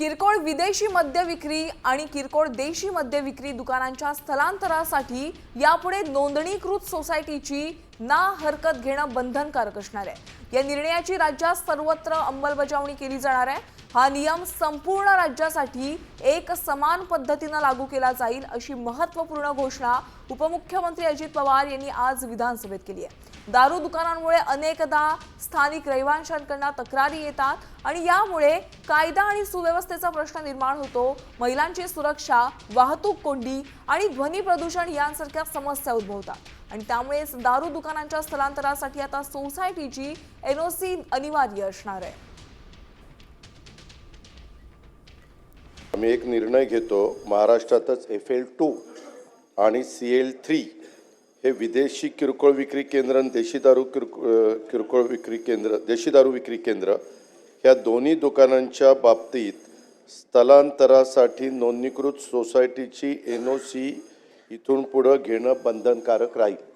किरकोळ विदेशी मद्य विक्री आणि किरकोळ देशी मद्य विक्री दुकानांच्या स्थलांतरासाठी यापुढे नोंदणीकृत सोसायटीची ना हरकत घेणं बंधनकारक असणार आहे। या निर्णयाची राज्यात सर्वत्र अंमलबजावणी केली जाणार आहे। हा नियम संपूर्ण राज्यासाठी एक समान पद्धतीने लागू केला जाईल अशी महत्त्वपूर्ण घोषणा उपमुख्यमंत्री अजित पवार यांनी आज विधानसभेत केली आहे। दारू दुकानांमुळे अनेकदा स्थानिक रहिवाशांकडून तक्रारी येतात आणि यामुळे कायदा आणि सुव्यवस्थेचा प्रश्न निर्माण होतो। महिलांची सुरक्षा, वाहतूक कोंडी आणि ध्वनी प्रदूषण यांसारख्या समस्या उद्भवतात आणि त्यामुळे दारू दुकानांच्या स्थलांतरासाठी आता सोसायटीची एनओसी अनिवार्य असणार आहे। आम्ही एक निर्णय घेतो, महाराष्ट्रातच FL2 आणि CL3 हे विदेशी किरकोळ विक्री केंद्र आणि देशी दारू विक्री केंद्र या दोन्ही दुकानांच्या बाबतीत स्थलांतरासाठी नोंदणीकृत सोसायटीची NOC इथून पुढे घेणं बंधनकारक राहील।